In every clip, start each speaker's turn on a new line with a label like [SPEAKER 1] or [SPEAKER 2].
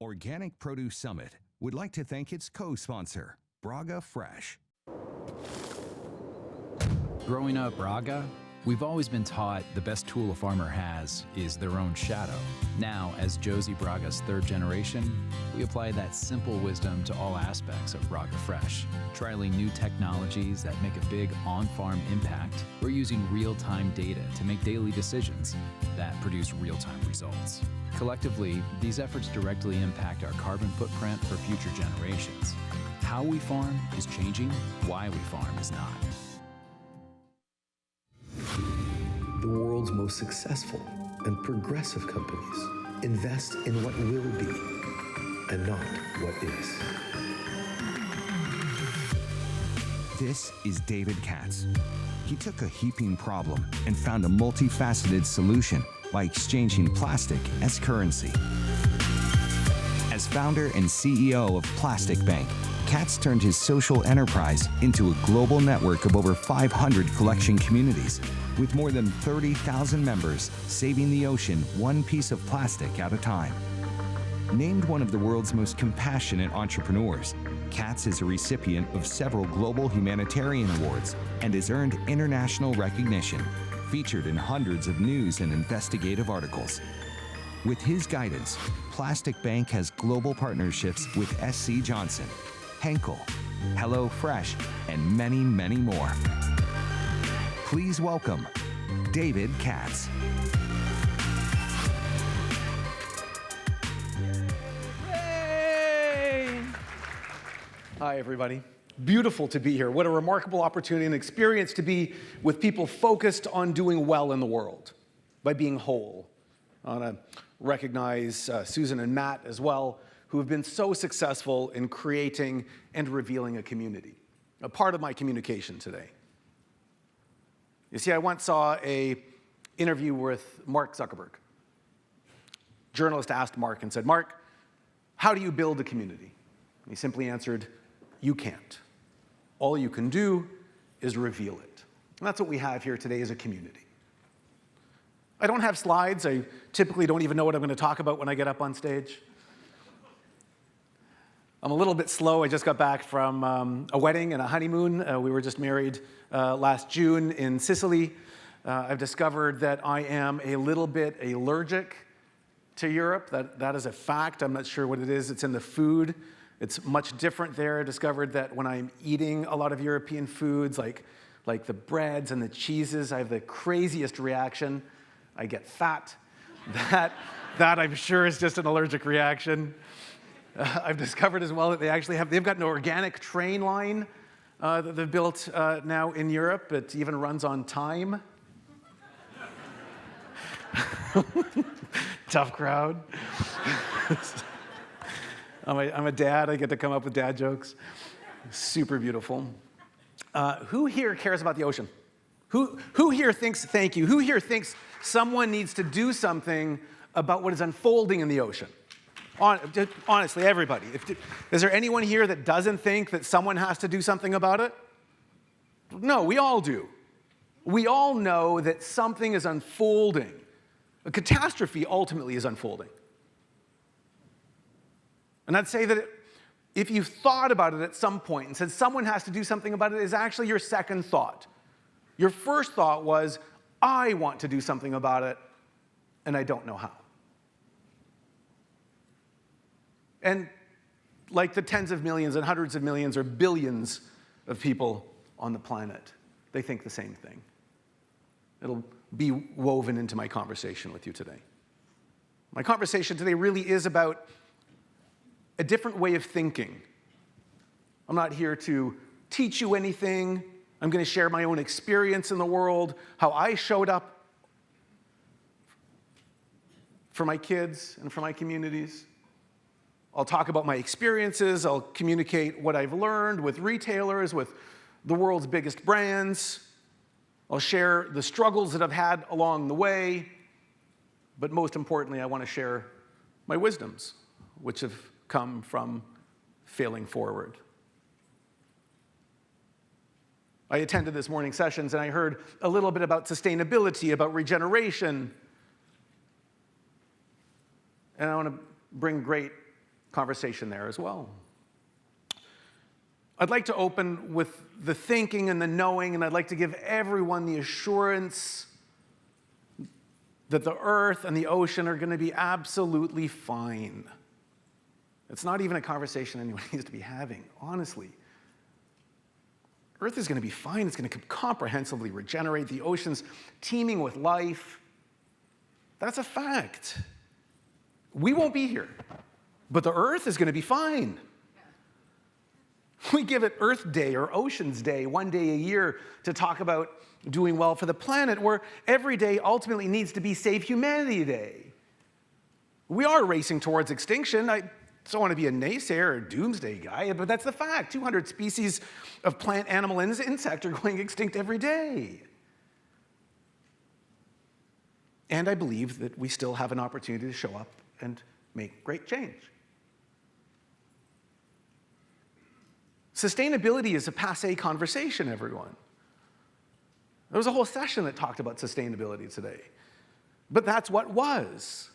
[SPEAKER 1] Organic Produce Summit would like to thank its co-sponsor, Braga Fresh.
[SPEAKER 2] Growing up Braga, we've always been taught the best tool a farmer has is their own shadow. Now, as Josie Braga's third generation, we apply that simple wisdom to all aspects of Braga Fresh. Trialing new technologies that make a big on-farm impact, we're using real-time data to make daily decisions that produce real-time results. Collectively, these efforts directly impact our carbon footprint for future generations. How we farm is changing, why we farm is not.
[SPEAKER 3] The world's most successful and progressive companies invest in what will be and not what is.
[SPEAKER 1] This is David Katz. He took a heaping problem and found a multifaceted solution by exchanging plastic as currency. As founder and CEO of Plastic Bank, Katz turned his social enterprise into a global network of over 500 collection communities, with more than 30,000 members saving the ocean one piece of plastic at a time. Named one of the world's most compassionate entrepreneurs, Katz is a recipient of several global humanitarian awards and has earned international recognition, featured in hundreds of news and investigative articles. With his guidance, Plastic Bank has global partnerships with SC Johnson, Henkel, HelloFresh, and many, many more. Please welcome David Katz.
[SPEAKER 4] Yay! Hi, everybody. Beautiful to be here. What a remarkable opportunity and experience to be with people focused on doing well in the world by being whole. I want to recognize Susan and Matt as well, who have been so successful in creating and revealing a community, a part of my communication today. You see, I once saw an interview with Mark Zuckerberg. A journalist asked Mark and said, "Mark, how do you build a community?" And he simply answered, "You can't. All you can do is reveal it." And that's what we have here today as a community. I don't have slides. I typically don't even know what I'm going to talk about when I get up on stage. I'm a little bit slow. I just got back from a wedding and a honeymoon. We were just married last June in Sicily. I've discovered that I am a little bit allergic to Europe. That is a fact. I'm not sure what it is. It's in the food. It's much different there. I discovered that when I'm eating a lot of European foods, like the breads and the cheeses, I have the craziest reaction. I get fat. That I'm sure is just an allergic reaction. I've discovered as well that they've got an organic train line that they've built now in Europe. It even runs on time. Tough crowd. I'm a dad. I get to come up with dad jokes. Super beautiful. Who here cares about the ocean? Who here thinks, thank you, who here thinks someone needs to do something about what is unfolding in the ocean? Honestly, everybody. Is there anyone here that doesn't think that someone has to do something about it? No, we all do. We all know that something is unfolding. A catastrophe ultimately is unfolding. And I'd say that if you thought about it at some point and said someone has to do something about it, is actually your second thought. Your first thought was, I want to do something about it, and I don't know how. And like the tens of millions and hundreds of millions or billions of people on the planet, they think the same thing. It'll be woven into my conversation with you today. My conversation today really is about a different way of thinking. I'm not here to teach you anything. I'm going to share my own experience in the world, how I showed up for my kids and for my communities. I'll talk about my experiences. I'll communicate what I've learned with retailers, with the world's biggest brands. I'll share the struggles that I've had along the way. But most importantly, I want to share my wisdoms, which have come from failing forward. I attended this morning's sessions and I heard a little bit about sustainability, about regeneration. And I want to bring great conversation there as well. I'd like to open with the thinking and the knowing, and I'd like to give everyone the assurance that the earth and the ocean are going to be absolutely fine. It's not even a conversation anyone needs to be having, honestly. Earth is going to be fine. It's going to comprehensively regenerate. The ocean's teeming with life. That's a fact. We won't be here, but the earth is going to be fine. We give it Earth Day or Oceans Day, one day a year, to talk about doing well for the planet, where every day ultimately needs to be Save Humanity Day. We are racing towards extinction. I don't want to be a naysayer or doomsday guy, but that's the fact. 200 species of plant, animal, and insect are going extinct every day. And I believe that we still have an opportunity to show up and make great change. Sustainability is a passé conversation, everyone. There was a whole session that talked about sustainability today. But that's what was.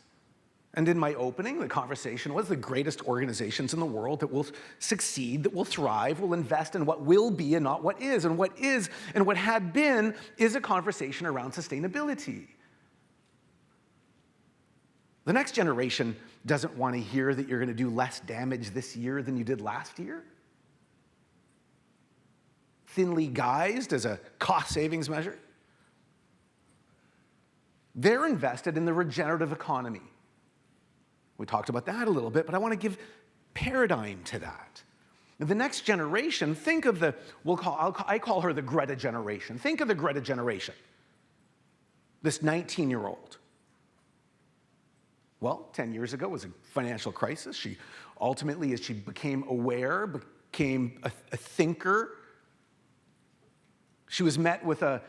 [SPEAKER 4] And in my opening, the conversation was the greatest organizations in the world that will succeed, that will thrive, will invest in what will be and not what is. And what is and what had been is a conversation around sustainability. The next generation doesn't want to hear that you're going to do less damage this year than you did last year. Thinly guised as a cost savings measure. They're invested in the regenerative economy. We talked about that a little bit, but I want to give paradigm to that. The next generation, think of the, I call her the Greta generation. Think of the Greta generation. This 19-year-old. Well, 10 years ago was a financial crisis. She ultimately, as she became aware, became a thinker. She was met with a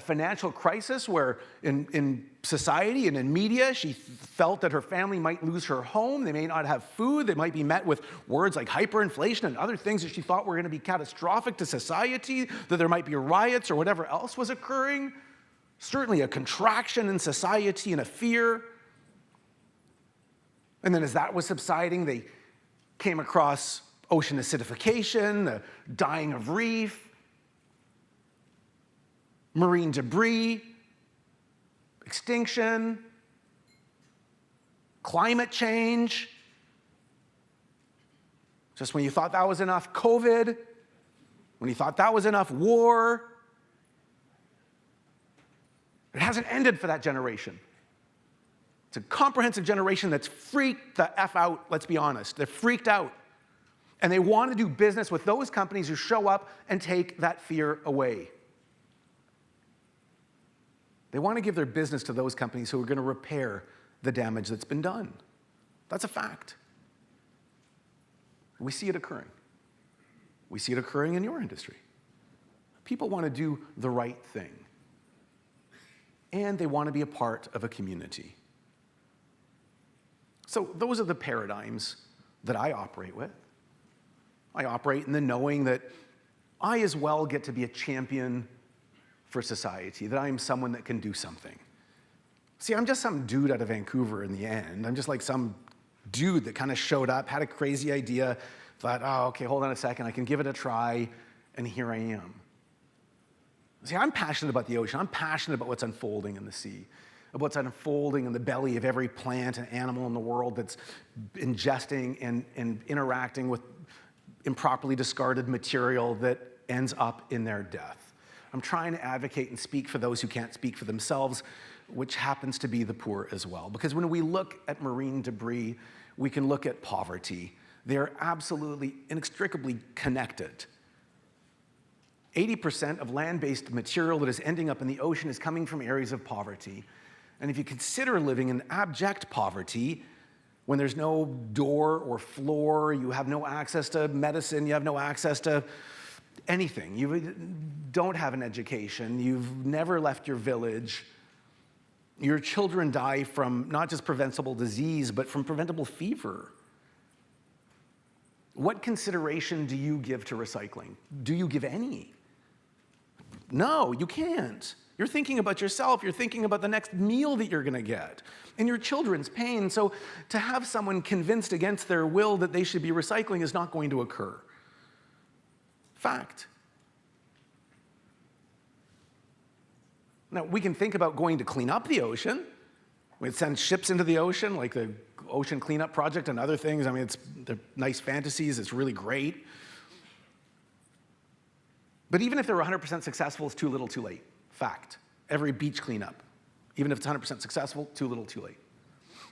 [SPEAKER 4] financial crisis where in society and in media, she felt that her family might lose her home. They may not have food. They might be met with words like hyperinflation and other things that she thought were going to be catastrophic to society, that there might be riots or whatever else was occurring. Certainly a contraction in society and a fear. And then as that was subsiding, they came across ocean acidification, the dying of reef, marine debris, extinction, climate change. Just when you thought that was enough, COVID. When you thought that was enough, war. It hasn't ended for that generation. It's a comprehensive generation that's freaked the F out, let's be honest. They're freaked out. And they want to do business with those companies who show up and take that fear away. They want to give their business to those companies who are going to repair the damage that's been done. That's a fact. We see it occurring. We see it occurring in your industry. People want to do the right thing. And they want to be a part of a community. So those are the paradigms that I operate with. I operate in the knowing that I as well get to be a champion for society, that I'm someone that can do something. See, I'm just some dude out of Vancouver in the end. I'm just like some dude that kind of showed up, had a crazy idea, thought, oh, okay, hold on a second, I can give it a try, and here I am. See, I'm passionate about the ocean. I'm passionate about what's unfolding in the sea, about what's unfolding in the belly of every plant and animal in the world that's ingesting and interacting with improperly discarded material that ends up in their death. I'm trying to advocate and speak for those who can't speak for themselves, which happens to be the poor as well. Because when we look at marine debris, we can look at poverty. They're absolutely inextricably connected. 80% of land-based material that is ending up in the ocean is coming from areas of poverty. And if you consider living in abject poverty, when there's no door or floor, you have no access to medicine, you have no access to anything. You don't have an education. You've never left your village. Your children die from not just preventable disease, but from preventable fever. What consideration do you give to recycling? Do you give any? No, you can't. You're thinking about yourself. You're thinking about the next meal that you're going to get and your children's pain. So to have someone convinced against their will that they should be recycling is not going to occur. Fact. Now, we can think about going to clean up the ocean. We'd send ships into the ocean, like the Ocean Cleanup Project and other things. I mean, they're nice fantasies. It's really great. But even if they're 100% successful, it's too little, too late. Fact. Every beach cleanup, even if it's 100% successful, too little, too late.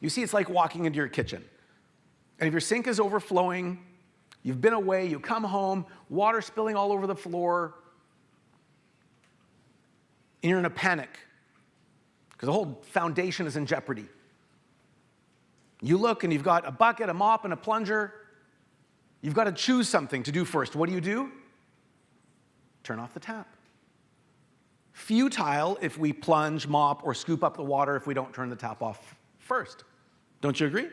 [SPEAKER 4] You see, it's like walking into your kitchen. And if your sink is overflowing, you've been away, you come home, water spilling all over the floor, and you're in a panic because the whole foundation is in jeopardy. You look and you've got a bucket, a mop, and a plunger. You've got to choose something to do first. What do? Turn off the tap. Futile if we plunge, mop, or scoop up the water if we don't turn the tap off first. Don't you agree?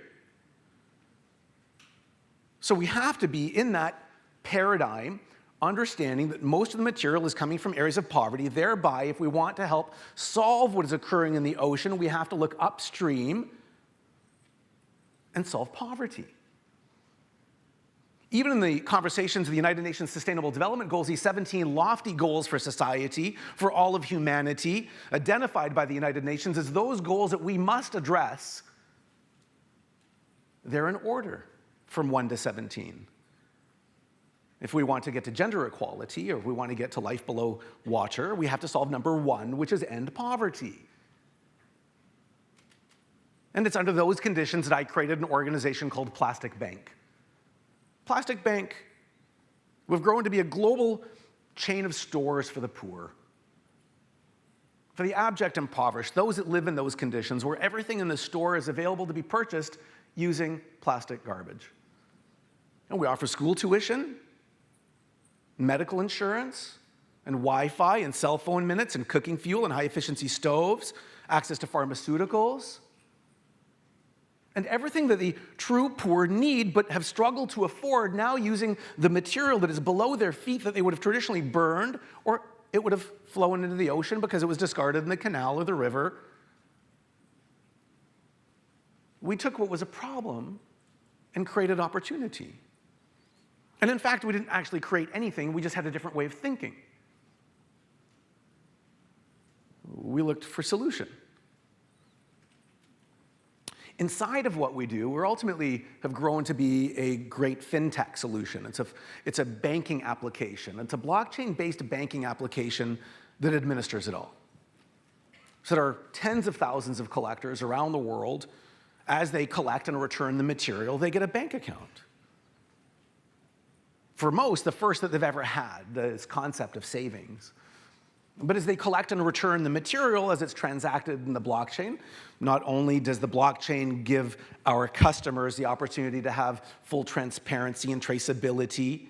[SPEAKER 4] So we have to be in that paradigm, understanding that most of the material is coming from areas of poverty. Thereby, if we want to help solve what is occurring in the ocean, we have to look upstream and solve poverty. Even in the conversations of the United Nations Sustainable Development Goals, these 17 lofty goals for society, for all of humanity, identified by the United Nations as those goals that we must address, they're in order from 1 to 17. If we want to get to gender equality, or if we want to get to life below water, we have to solve number 1, which is end poverty. And it's under those conditions that I created an organization called Plastic Bank. Plastic Bank, we've grown to be a global chain of stores for the poor, for the abject impoverished, those that live in those conditions, where everything in the store is available to be purchased using plastic garbage. And we offer school tuition, medical insurance, and Wi-Fi, and cell phone minutes, and cooking fuel, and high-efficiency stoves, access to pharmaceuticals, and everything that the true poor need but have struggled to afford, now using the material that is below their feet that they would have traditionally burned, or it would have flown into the ocean because it was discarded in the canal or the river. We took what was a problem and created opportunity. And in fact, we didn't actually create anything, we just had a different way of thinking. We looked for solution. Inside of what we do, we ultimately have grown to be a great fintech solution. It's a banking application. It's a blockchain-based banking application that administers it all. So there are tens of thousands of collectors around the world. As they collect and return the material, they get a bank account. For most, the first that they've ever had, this concept of savings. But as they collect and return the material as it's transacted in the blockchain, not only does the blockchain give our customers the opportunity to have full transparency and traceability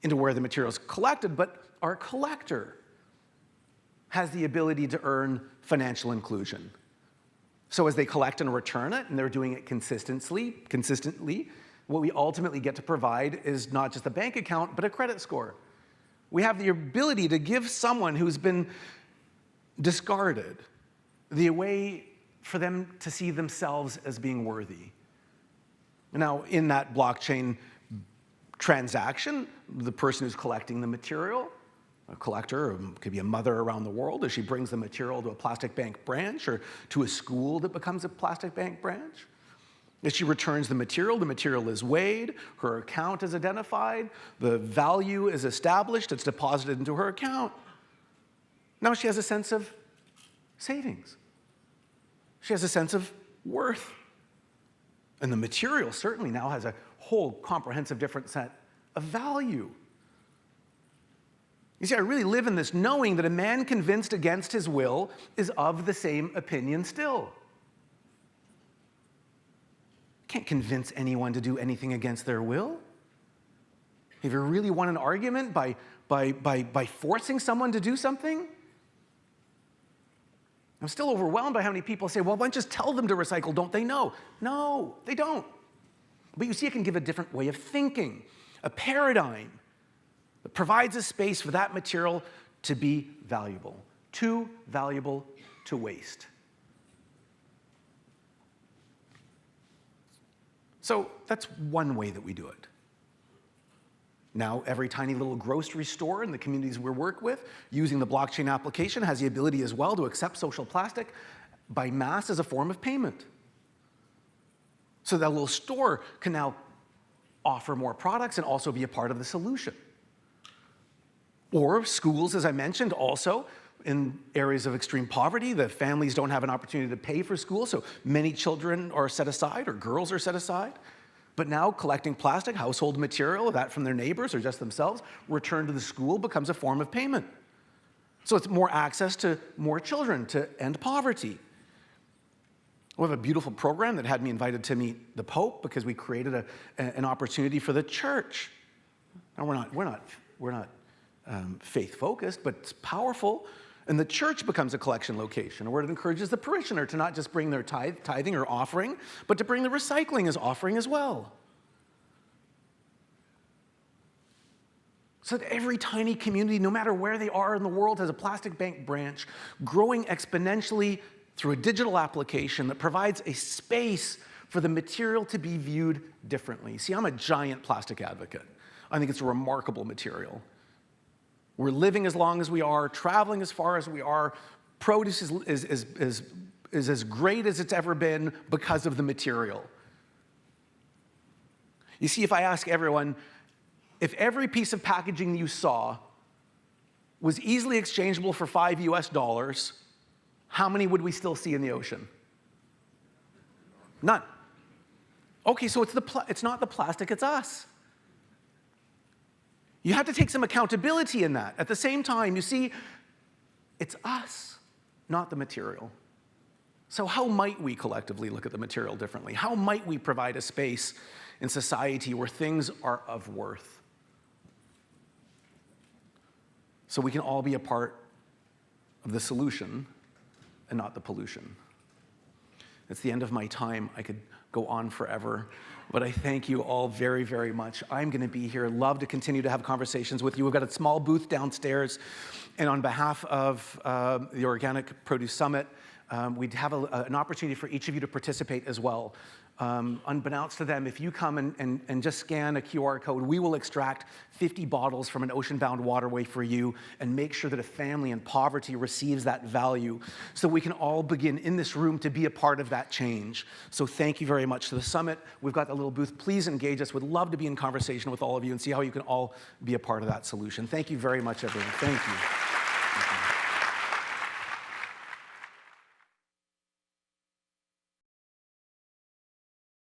[SPEAKER 4] into where the material is collected, but our collector has the ability to earn financial inclusion. So as they collect and return it, and they're doing it consistently, what we ultimately get to provide is not just a bank account, but a credit score. We have the ability to give someone who's been discarded the way for them to see themselves as being worthy. Now, in that blockchain transaction, the person who's collecting the material, a collector, or could be a mother around the world, as she brings the material to a plastic bank branch or to a school that becomes a plastic bank branch. As she returns the material is weighed, her account is identified, the value is established, it's deposited into her account. Now she has a sense of savings. She has a sense of worth. And the material certainly now has a whole comprehensive different set of value. You see, I really live in this knowing that a man convinced against his will is of the same opinion still. Can't convince anyone to do anything against their will. If you really won an argument by forcing someone to do something, I'm still overwhelmed by how many people say, well, why don't you just tell them to recycle? Don't they know? No, they don't. But you see, it can give a different way of thinking, a paradigm that provides a space for that material to be valuable, too valuable to waste. So that's one way that we do it. Now, every tiny little grocery store in the communities we work with, using the blockchain application, has the ability as well to accept social plastic by mass as a form of payment. So that little store can now offer more products and also be a part of the solution. Or schools, as I mentioned, also in areas of extreme poverty, the families don't have an opportunity to pay for school, so many children are set aside, or girls are set aside. But now collecting plastic, household material, that from their neighbors or just themselves, returned to the school becomes a form of payment. So it's more access to more children to end poverty. We have a beautiful program that had me invited to meet the Pope because we created an opportunity for the church. Now we're not faith-focused, but it's powerful. And the church becomes a collection location where it encourages the parishioner to not just bring their tithing or offering, but to bring the recycling as offering as well. So that every tiny community, no matter where they are in the world, has a plastic bank branch growing exponentially through a digital application that provides a space for the material to be viewed differently. See, I'm a giant plastic advocate. I think it's a remarkable material. We're living as long as we are, traveling as far as we are. Produce is as great as it's ever been because of the material. You see, if I ask everyone, if every piece of packaging you saw was easily exchangeable for $5 US, how many would we still see in the ocean? None. Okay, so it's not the plastic, it's us. You have to take some accountability in that. At the same time, you see, it's us, not the material. So how might we collectively look at the material differently? How might we provide a space in society where things are of worth? So we can all be a part of the solution and not the pollution. It's the end of my time. I could go on forever, but I thank you all very, very much. I'm going to be here. Love to continue to have conversations with you. We've got a small booth downstairs, and on behalf of the Organic Produce Summit, we'd have an opportunity for each of you to participate as well. Unbeknownst to them, if you come and just scan a QR code, we will extract 50 bottles from an ocean-bound waterway for you and make sure that a family in poverty receives that value so we can all begin in this room to be a part of that change. So thank you very much to the summit. We've got the little booth. Please engage us. We'd love to be in conversation with all of you and see how you can all be a part of that solution. Thank you very much, everyone. Thank you.